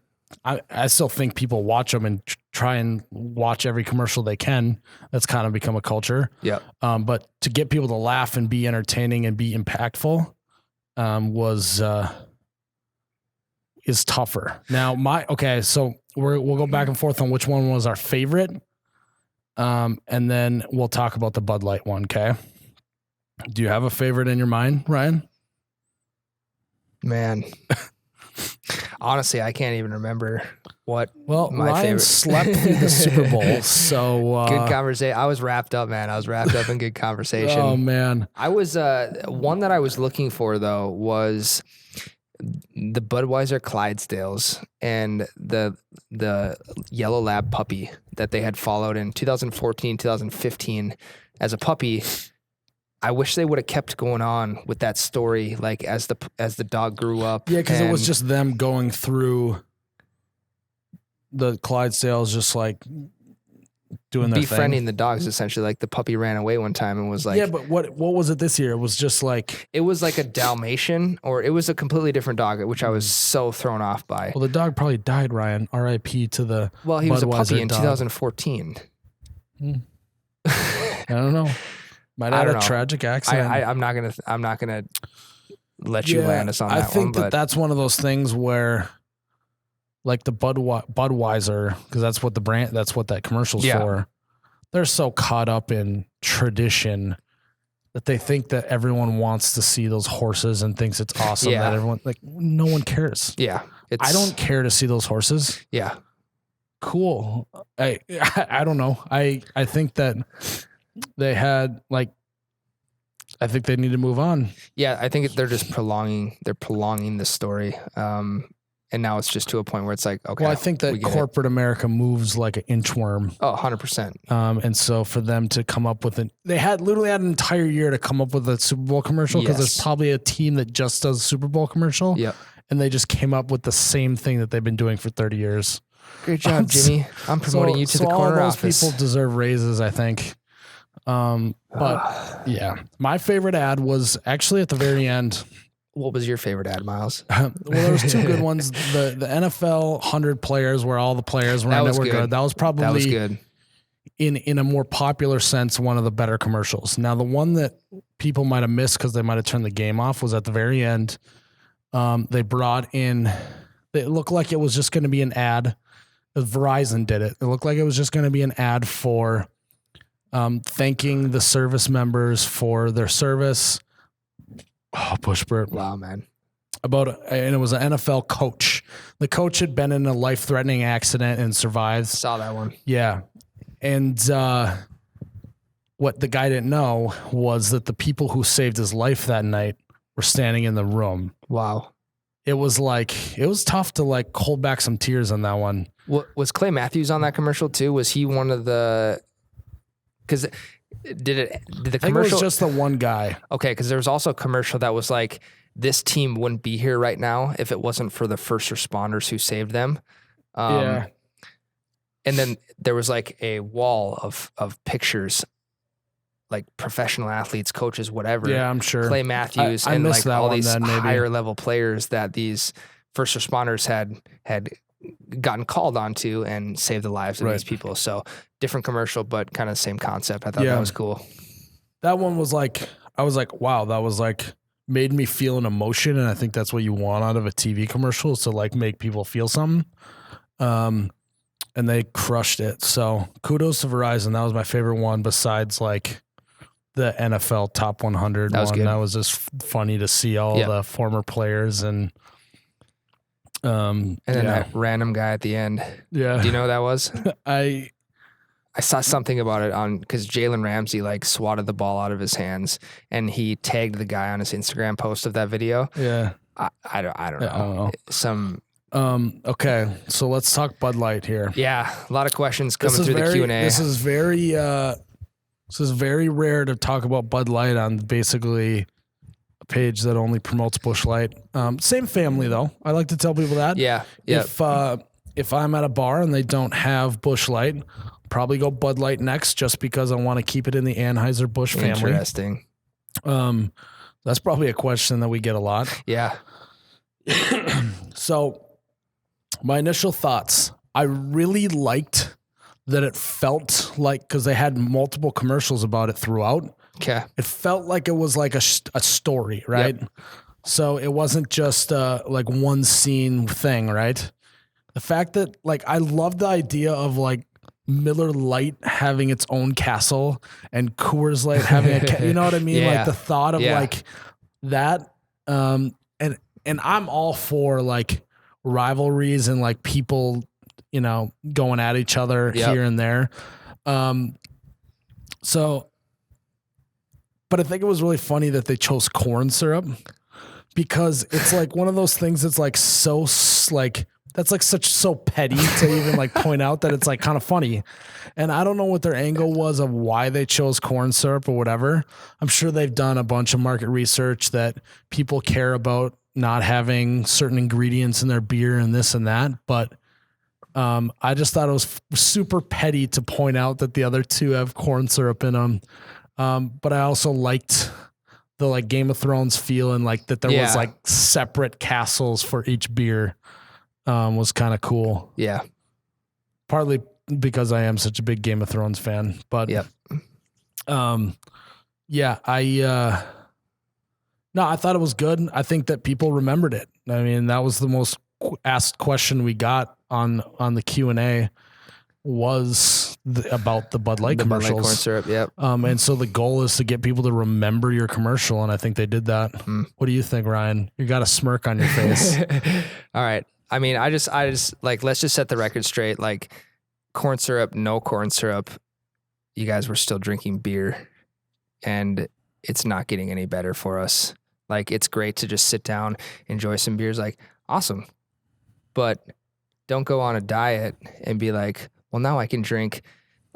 I still think people watch them and try and watch every commercial they can. That's kind of become a culture. Yeah. But to get people to laugh and be entertaining and be impactful is tougher. Now so we'll go back and forth on which one was our favorite. And then we'll talk about the Bud Light one. Okay. Do you have a favorite in your mind, Ryan? Man. Honestly, I can't even remember what. Well, my Ryan favorite. Slept through the Super Bowl, so good conversation. I was wrapped up, man. I was wrapped up in good conversation. Oh man, I was one that I was looking for though was the Budweiser Clydesdales and the yellow lab puppy that they had followed in 2014, 2015 as a puppy. I wish they would have kept going on with that story, like as the dog grew up. Yeah, because it was just them going through the Clydesdales, just like doing their befriending thing. The dogs. Essentially, like the puppy ran away one time and was like, yeah. But what was it this year? It was just like it was like a Dalmatian, or it was a completely different dog, which I was so thrown off by. Well, the dog probably died, Ryan. R.I.P. to the. Well, he was a puppy in dog. 2014. I don't know. Might have had a tragic accident. I'm not gonna let you land us on that one. I think that's one of those things where, like the Budweiser, because that's what that commercial's for. They're so caught up in tradition that they think that everyone wants to see those horses and thinks it's awesome that everyone no one cares. Yeah, I don't care to see those horses. Yeah, cool. I don't know. I think that. They had I think they need to move on. Yeah, I think they're just prolonging the story. And now it's just to a point where it's like, okay. Well, I think that corporate America moves like an inchworm. Oh, 100%. And so for them to come up with they literally had an entire year to come up with a Super Bowl commercial because there's probably a team that just does a Super Bowl commercial. Yep. And they just came up with the same thing that they've been doing for 30 years. Great job, Jimmy. I'm promoting you to the corner office. All those people deserve raises, I think. But yeah, my favorite ad was actually at the very end. What was your favorite ad, Miles? Well, there was two good ones. The NFL 100 players where all the players were in it were good. That was probably good. In a more popular sense, one of the better commercials. Now, the one that people might have missed because they might have turned the game off was at the very end. They brought in, it looked like it was just going to be an ad. Verizon did it. It looked like it was just going to be an ad for thanking the service members for their service. Oh, push Bert. Wow, man. And it was an NFL coach. The coach had been in a life-threatening accident and survived. Saw that one. Yeah. And what the guy didn't know was that the people who saved his life that night were standing in the room. Wow. it was tough to like hold back some tears on that one. Was Clay Matthews on that commercial too? Was he one of the? Because did the commercial? I think it was just the one guy. Okay, because there was also a commercial that was like, this team wouldn't be here right now if it wasn't for the first responders who saved them. Yeah. And then there was like a wall of pictures, like professional athletes, coaches, whatever. Yeah, I'm sure. Clay Matthews I and missed like that all one these then, maybe. higher level players that these first responders had gotten called onto and saved the lives of these people. So different commercial, but kind of the same concept. I thought that was cool. That one was like, I was like, wow, that was like made me feel an emotion. And I think that's what you want out of a TV commercial, is to like make people feel something. And they crushed it. So kudos to Verizon. That was my favorite one, besides like the NFL top 100 that was one. good. That was just funny to see all the former players and then that random guy at the end. Yeah. Do you know who that was? I saw something about it because Jalen Ramsey like swatted the ball out of his hands and he tagged the guy on his Instagram post of that video. Yeah. I don't know. Okay, so let's talk Bud Light here. Yeah, a lot of questions coming through the Q&A. This is very rare to talk about Bud Light on basically a page that only promotes Busch Light. Same family though. I like to tell people that. Yeah. If I'm at a bar and they don't have Busch Light, probably go Bud Light next, just because I want to keep it in the Anheuser-Busch family. Interesting. That's probably a question that we get a lot. Yeah. So my initial thoughts, I really liked that it felt like, because they had multiple commercials about it throughout. Okay. It felt like it was like a story, right? Yep. So it wasn't just like one scene thing, right? The fact that like, I love the idea of like Miller Lite having its own castle and Coors Light having you know what I mean? Like the thought of like that. And I'm all for like rivalries and like people, you know, going at each other here and there. But I think it was really funny that they chose corn syrup, because it's like one of those things that's like so like, that's like so petty to even like point out that it's like kind of funny. And I don't know what their angle was of why they chose corn syrup or whatever. I'm sure they've done a bunch of market research that people care about not having certain ingredients in their beer and this and that. But I just thought it was super petty to point out that the other two have corn syrup in them. But I also liked the like Game of Thrones feel, and like that there was like separate castles for each beer. Was kind of cool. Yeah. Partly because I am such a big Game of Thrones fan, but I thought it was good. I think that people remembered it. I mean, that was the most asked question we got on the Q&A was about the Bud Light commercials. Bud Light corn syrup, yep. And so the goal is to get people to remember your commercial, and I think they did that. What do you think, Ryan? You got a smirk on your face. All right. I mean, I just like, let's just set the record straight. Like, corn syrup, no corn syrup, you guys were still drinking beer, and it's not getting any better for us. Like, it's great to just sit down, enjoy some beers, like, awesome. But don't go on a diet and be like, well, now I can drink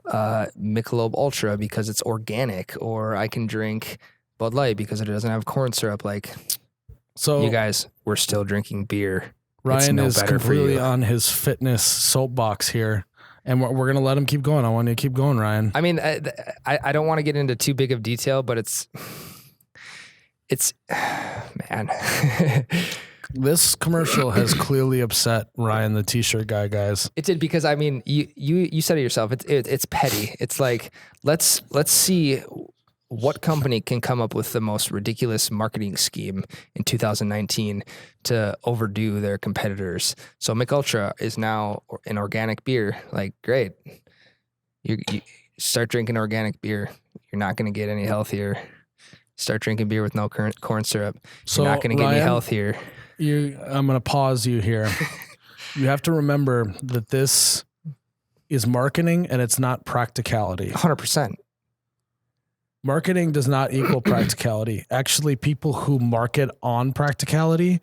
Michelob Ultra because it's organic, or I can drink Bud Light because it doesn't have corn syrup. Like, so you guys, we're still drinking beer. Ryan is completely on his fitness soapbox here, and we're going to let him keep going. I want you to keep going, Ryan. I mean, I don't want to get into too big of detail, but it's man. This commercial has clearly upset Ryan, the t-shirt guy, guys. It did, because I mean, you said it yourself. It's petty. It's like, let's see what company can come up with the most ridiculous marketing scheme in 2019 to overdo their competitors. So Mich Ultra is now an organic beer. Like, great. You start drinking organic beer. You're not going to get any healthier. Start drinking beer with no corn syrup. You're not going to get any healthier. I'm going to pause you here. You have to remember that this is marketing and it's not practicality. 100%. Marketing does not equal practicality. Actually, people who market on practicality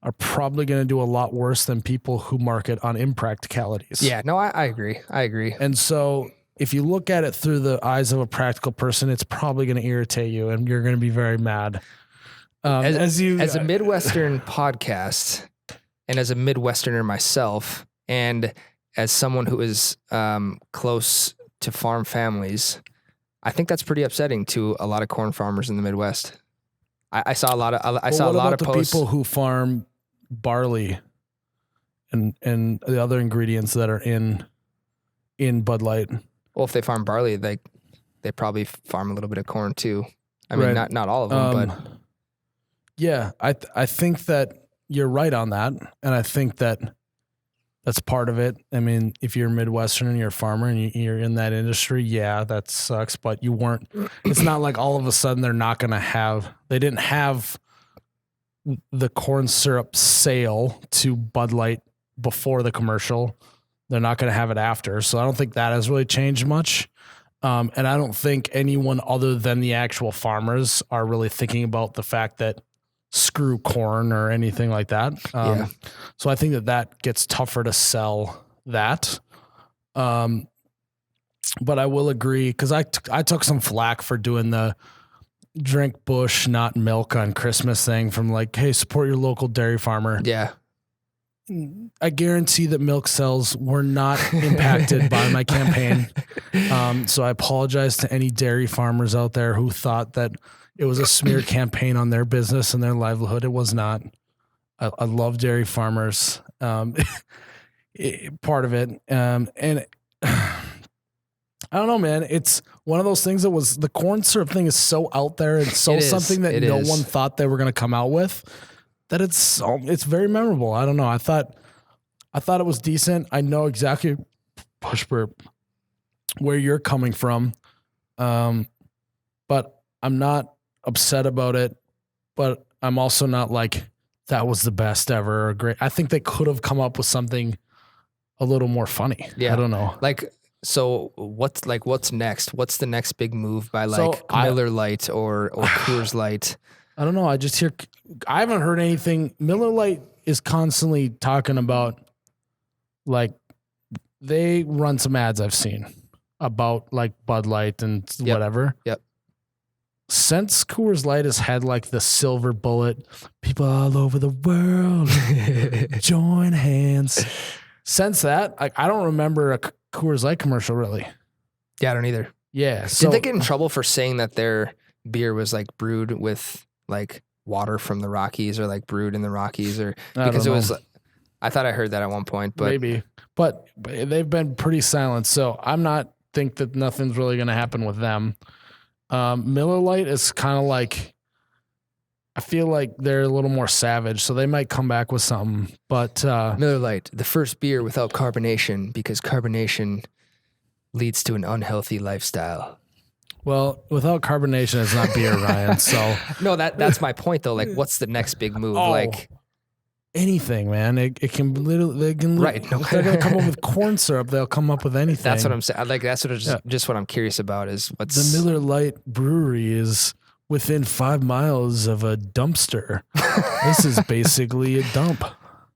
are probably going to do a lot worse than people who market on impracticalities. Yeah, no, I agree. I agree. And so if you look at it through the eyes of a practical person, it's probably going to irritate you and you're going to be very mad. As a Midwestern podcast and as a Midwesterner myself, and as someone who is close to farm families, I think that's pretty upsetting to a lot of corn farmers in the Midwest. I saw a lot of posts. People who farm barley and the other ingredients that are in Bud Light. Well, if they farm barley, they probably farm a little bit of corn too. I mean, not all of them, but yeah, I think that you're right on that, and I think that that's part of it. I mean, if you're a Midwestern and you're a farmer and you're in that industry, yeah, that sucks. But you weren't. It's not like all of a sudden they're not going to have. They didn't have the corn syrup sale to Bud Light before the commercial. They're not going to have it after. So I don't think that has really changed much. And I don't think anyone other than the actual farmers are really thinking about the fact that screw corn or anything like that. So I think that gets tougher to sell that. But I will agree, because I took some flack for doing the drink Bush, not milk on Christmas thing from like, hey, support your local dairy farmer. Yeah. I guarantee that milk sales were not impacted by my campaign. So I apologize to any dairy farmers out there who thought that it was a smear campaign on their business and their livelihood. It was not. I love dairy farmers. Part of it. And I don't know, man. It's one of those things that was, the corn syrup thing is so out there and so something that no one thought they were going to come out with, that it's very memorable. I don't know. I thought it was decent. I know exactly, push burp, where you're coming from. But I'm not upset about it, but I'm also not like, that was the best ever or great. I think they could have come up with something a little more funny. Yeah. I don't know. Like, so what's next? What's the next big move by Miller Lite or Coors Light? I don't know. I just hear, I haven't heard anything. Miller Lite is constantly talking about, like, they run some ads I've seen about like Bud Light and whatever. Yep. Since Coors Light has had like the silver bullet, people all over the world join hands. Since that, I don't remember a Coors Light commercial really. Yeah, I don't either. Yeah. Did they get in trouble for saying that their beer was like brewed with like water from the Rockies or like brewed in the Rockies, or because it was, I thought I heard that at one point, but maybe, but they've been pretty silent. So I'm not think that nothing's really going to happen with them. Miller Lite is kind of like, I feel like they're a little more savage, so they might come back with something. But Miller Lite, the first beer without carbonation, because carbonation leads to an unhealthy lifestyle. Well, without carbonation, it's not beer, Ryan. So no, that's my point though. Like, what's the next big move? Like anything, man. It can literally, right. If they're gonna come up with corn syrup, they'll come up with anything. That's what I'm saying. Like, that's what just what I'm curious about is what's the Miller Lite brewery is within 5 miles of a dumpster. This is basically a dump.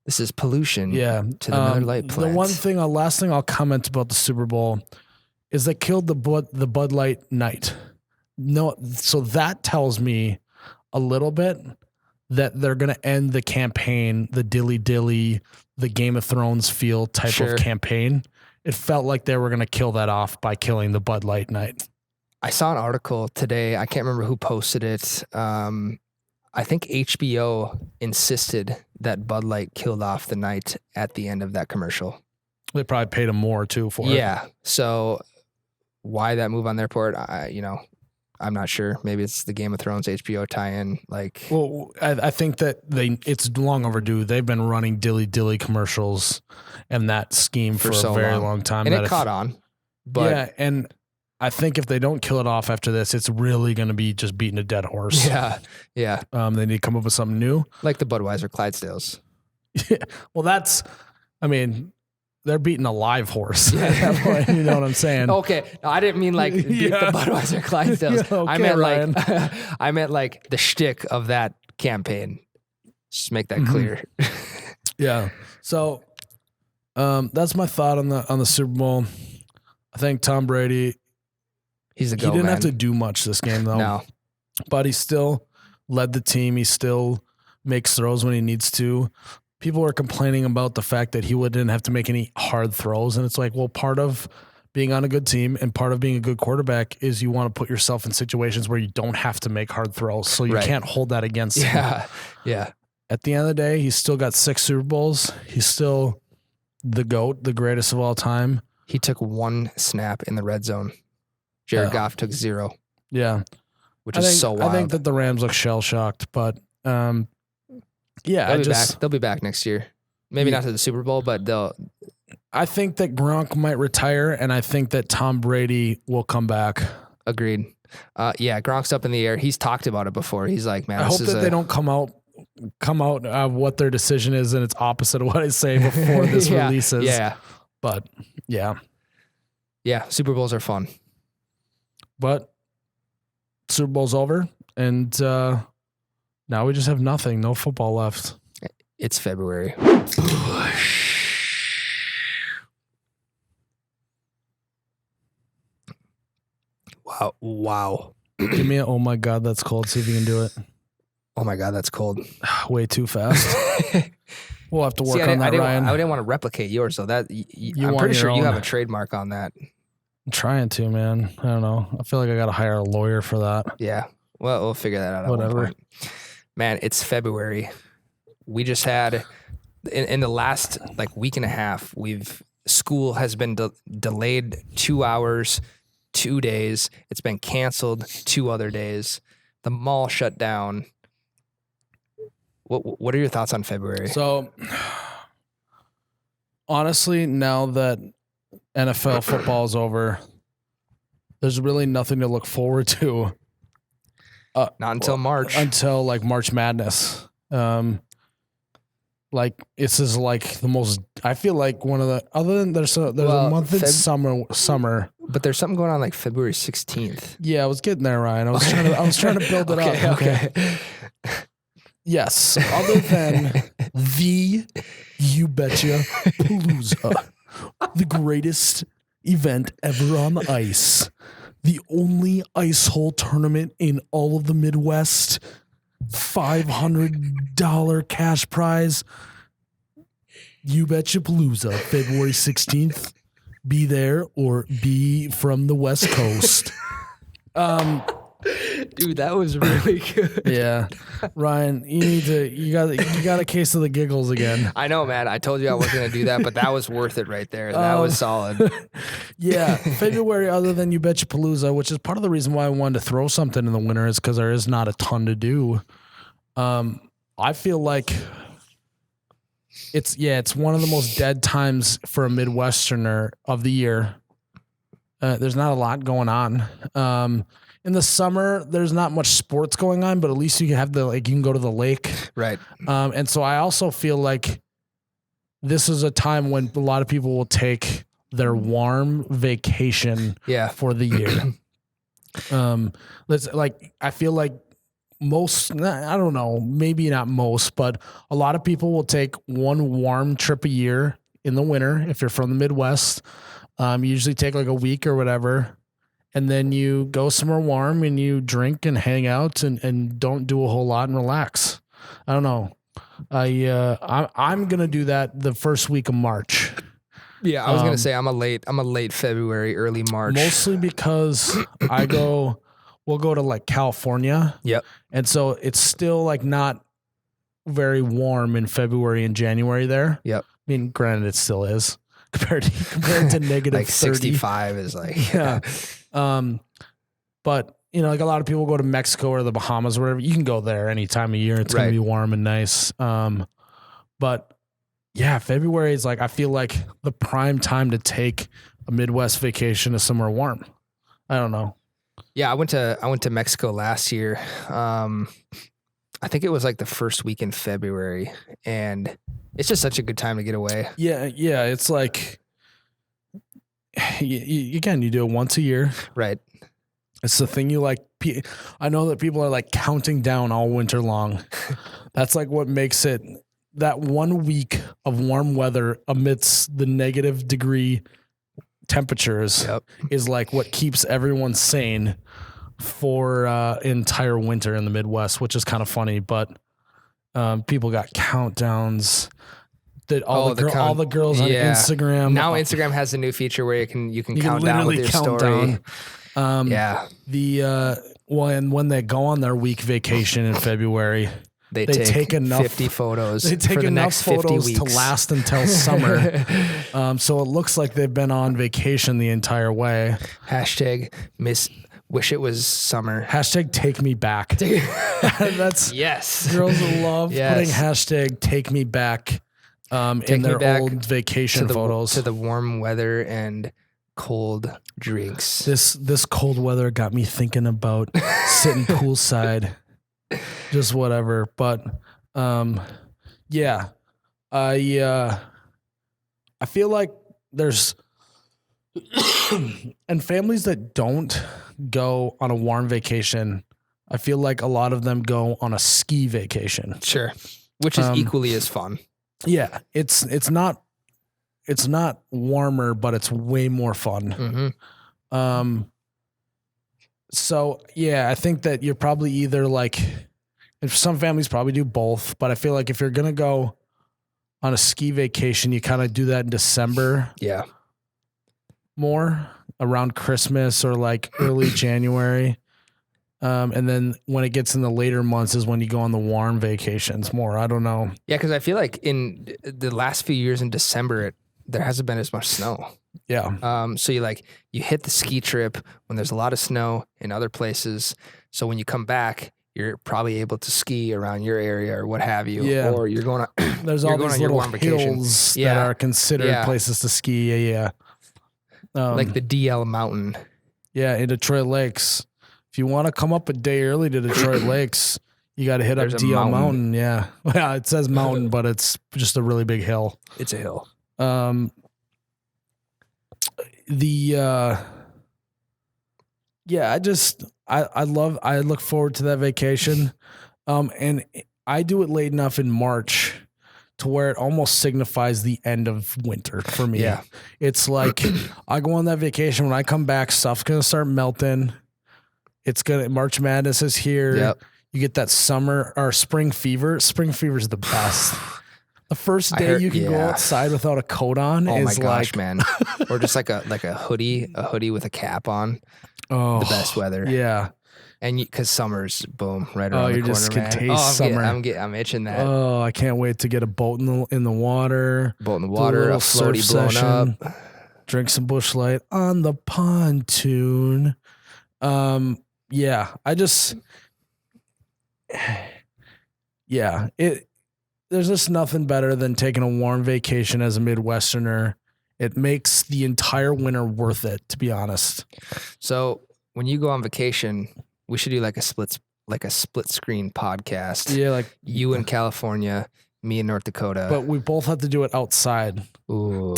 This is pollution. Yeah, to the Miller Lite plant. The last thing I'll comment about the Super Bowl is they killed the Bud Light night. No, so that tells me a little bit that they're going to end the campaign, the dilly, the Game of Thrones feel type of campaign. It felt like they were going to kill that off by killing the Bud Light night. I saw an article today. I can't remember who posted it. I think HBO insisted that Bud Light killed off the night at the end of that commercial. They probably paid them more too for it. Yeah. So why that move on their part, I'm not sure. Maybe it's the Game of Thrones HBO tie-in. Like, well, I think that it's long overdue. They've been running dilly commercials and that scheme for so a very long time. And it caught on. But yeah, and I think if they don't kill it off after this, it's really going to be just beating a dead horse. Yeah. They need to come up with something new. Like the Budweiser Clydesdales. Yeah. Well, they're beating a live horse. Yeah. At that point, you know what I'm saying? Okay. No, I didn't mean like beat the Budweiser Clydesdales. Yeah, okay, I meant like the shtick of that campaign. Just make that clear. Yeah. So that's my thought on the Super Bowl. I think Tom Brady, He's a he go, didn't man. have to do much this game though. No. But he still led the team. He still makes throws when he needs to. People are complaining about the fact that he didn't have to make any hard throws. And it's like, well, part of being on a good team and part of being a good quarterback is you want to put yourself in situations where you don't have to make hard throws. So you can't hold that against him. Yeah. Yeah. At the end of the day, he's still got 6 Super Bowls. He's still the GOAT, the greatest of all time. He took 1 snap in the red zone. Jared Goff took 0. Yeah. Which is so wild. I think that the Rams look shell-shocked, but they'll be back next year. Maybe not to the Super Bowl, but I think that Gronk might retire, and I think that Tom Brady will come back. Agreed. Gronk's up in the air. He's talked about it before. He's like, man, I hope that they don't come out what their decision is, and it's opposite of what I say before this releases. Yeah. But yeah. Yeah. Super Bowls are fun. But Super Bowl's over, and now we just have nothing. No football left. It's February. Wow. Give me a, oh my God, that's cold. See if you can do it. Oh my God, that's cold. Way too fast. We'll have to work on that, Ryan. I didn't want to replicate yours, so that I'm want pretty sure your you own. have a trademark on that. I'm trying to, man. I don't know. I feel like I got to hire a lawyer for that. Yeah. Well, we'll figure that out. Whatever. Man, it's February. We just had in the last week and a half, school has been delayed 2 hours, 2 days. It's been canceled 2 other days. The mall shut down. What are your thoughts on February? So, honestly, now that NFL football is over, there's really nothing to look forward to. Not until March. Until March Madness. This is the most. I feel like one of the other than there's a month in summer. But there's something going on February 16th. Yeah, I was getting there, Ryan. I was trying to build it up. Okay. Yes, other than the You Betcha Palooza, the greatest event ever on the ice, the only ice hole tournament in all of the Midwest, $500 cash prize, You Betcha Palooza, February 16th. Be there or be from the West Coast. Dude, that was really good. Yeah. Ryan, you got a case of the giggles again. I know, man. I told you I wasn't going to do that, but that was worth it right there. That was solid. Yeah. February, other than You Betcha Palooza, which is part of the reason why I wanted to throw something in the winter, is because there is not a ton to do. I feel like it's one of the most dead times for a Midwesterner of the year. There's not a lot going on. In the summer, there's not much sports going on, but at least you can have you can go to the lake. Right. And so I also feel like this is a time when a lot of people will take their warm vacation for the year. I feel like I don't know, maybe not most, but a lot of people will take one warm trip a year in the winter. If you're from the Midwest, you usually take a week or whatever. And then you go somewhere warm and you drink and hang out and don't do a whole lot and relax. I don't know. I'm gonna do that the first week of March. Yeah, I was gonna say I'm a late February, early March. Mostly because we'll go to California. Yep. And so it's still not very warm in February and January there. Yep. I mean, granted, it still is compared to negative 30. 65 is yeah. But a lot of people go to Mexico or the Bahamas or wherever. You can go there any time of year. It's going to be warm and nice. But yeah, February is I feel like the prime time to take a Midwest vacation to somewhere warm. I don't know. Yeah, I went to Mexico last year. I think it was the first week in February, and it's just such a good time to get away. Yeah. It's you do it once a year. Right. It's the thing you like. I know that people are like counting down all winter long. That's like what makes it that 1 week of warm weather amidst the negative degree temperatures is like what keeps everyone sane for entire winter in the Midwest, which is kind of funny. But people got countdowns. That all the girls on Instagram. Now Instagram has a new feature where you can count down with your story. Down. And when they go on their week vacation in February, they take enough 50 photos. They take for the enough next 50 photos weeks. to last until summer. So it looks like they've been on vacation the entire way. Hashtag wish it was summer. Hashtag take me back. That's yes. Girls love putting hashtag take me back in their old vacation photos. To the warm weather and cold drinks. This cold weather got me thinking about sitting poolside. Just whatever. But I feel like there's and families that don't go on a warm vacation, I feel like a lot of them go on a ski vacation. Sure. Which is equally as fun. Yeah, it's not warmer, but it's way more fun. Mm-hmm. So yeah, I think that you're probably either like, if some families probably do both, but I feel like if you're gonna go on a ski vacation, you kind of do that in December. Yeah. More around Christmas or like early January. And then when it gets in the later months is when you go on the warm vacations more. I don't know. Yeah, because I feel like in the last few years in December, there hasn't been as much snow. Yeah. So you hit the ski trip when there's a lot of snow in other places. So when you come back, you're probably able to ski around your area or what have you. Yeah. Or you're going to there's all these little hills that are considered places to ski. Yeah. Like the DL Mountain. Yeah, in Detroit Lakes. If you want to come up a day early to Detroit Lakes, you got to hit up DL Mountain. Yeah. Yeah, it says mountain, but it's just a really big hill. It's a hill. I look forward to that vacation. And I do it late enough in March to where it almost signifies the end of winter for me. Yeah. It's like I go on that vacation. When I come back, stuff's going to start melting. March Madness is here. Yep. You get that summer or spring fever. Spring fever is the best. The first day you can go outside without a coat on is like, man. Or just like a hoodie with a cap on. Oh, the best weather. Yeah. And because summer's boom right around the corner, just can taste summer. I'm itching that. Oh, I can't wait to get a boat in the water. Boat in the water, a floaty blown up. Drink some Busch Light on the pontoon. There's just nothing better than taking a warm vacation as a Midwesterner. It makes the entire winter worth it, to be honest. So when you go on vacation, we should do like a split screen podcast. Yeah, like you in California, me in North Dakota. But we both have to do it outside. Ooh.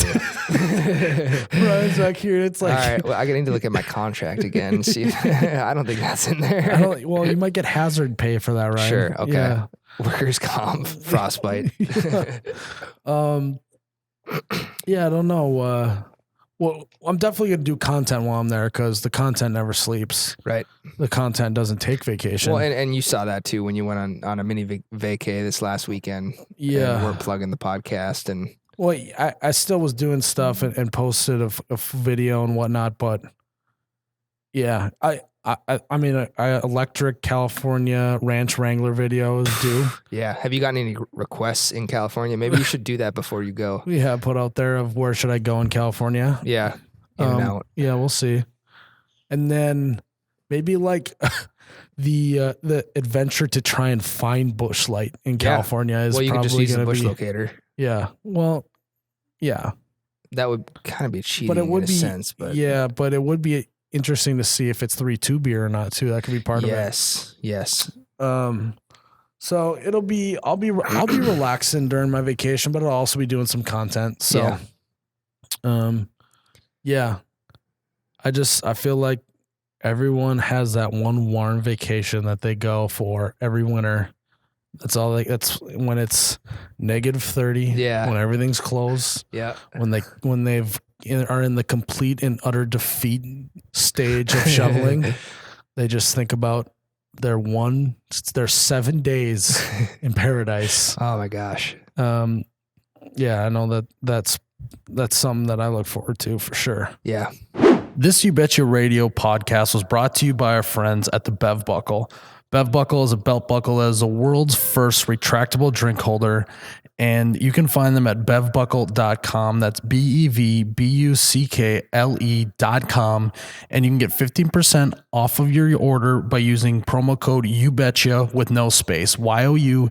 Ryan's back here. It's like, all right. Well, I need to look at my contract again and see. I don't think that's in there. Well, you might get hazard pay for that, right? Sure. Okay. Yeah. Workers' comp, frostbite. Yeah, I don't know. Well, I'm definitely going to do content while I'm there because the content never sleeps. Right. The content doesn't take vacation. Well, and you saw that too when you went on a mini vacay this last weekend. Yeah. And we're plugging the podcast and. Well, I still was doing stuff and posted a video and whatnot, but yeah, I mean, electric California Ranch Wrangler videos do. Yeah. Have you gotten any requests in California? Maybe you should do that before you go. Yeah, put out there of where should I go in California. Yeah. In and out. Yeah, we'll see. And then maybe like the adventure to try and find Busch Light in California is probably going to be. Well, you can just use the Busch locator. Yeah. Well, yeah. That would kind of be cheating in a sense. But yeah, but it would be interesting to see if it's 3.2 beer or not too. That could be part of it. Yes. So I'll be relaxing during my vacation, but I'll also be doing some content. So, yeah. I feel like Everyone has that one warm vacation that they go for every winter. That's that's when it's -30. Yeah. When everything's closed. Yeah. When they are in the complete and utter defeat stage of shoveling, they just think about their 7 days in paradise. Oh my gosh. Yeah, I know that's something that I look forward to for sure. Yeah. This You Betcha Radio podcast was brought to you by our friends at the Bev Buckle. Bev Buckle is a belt buckle that is the world's first retractable drink holder, and you can find them at bevbuckle.com. That's BEVBUCKLE.com, and you can get 15% off of your order by using promo code YouBetcha with no space, YOUBETCHA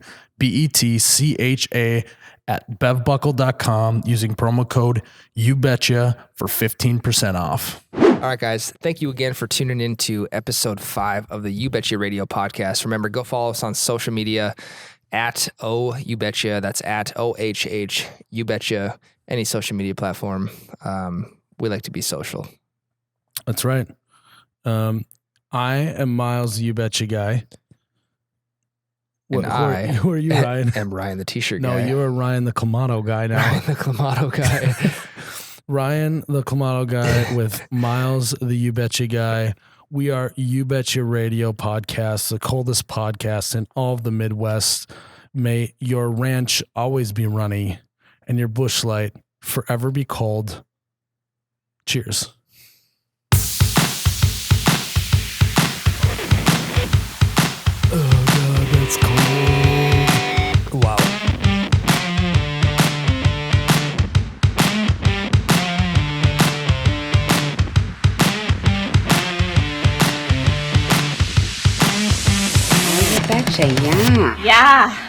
at bevbuckle.com using promo code YouBetcha for 15% off. All right, guys. Thank you again for tuning in to episode 5 of the You Betcha Radio podcast. Remember, go follow us on social media at YouBetcha. That's at OHH YouBetcha. Any social media platform. We like to be social. That's right. I am Miles, the You Betcha guy. And who are you, Ryan? am Ryan, the t-shirt No, guy. you are Ryan, the Clamato guy now. Ryan, the Clamato guy. Ryan, the Clamato guy with Miles, the You Betcha guy. We are You Betcha Radio Podcast, the coldest podcast in all of the Midwest. May your ranch always be runny and your bush light forever be cold. Cheers. Oh, God, that's cold. Wow. Betcha, yeah. Yeah.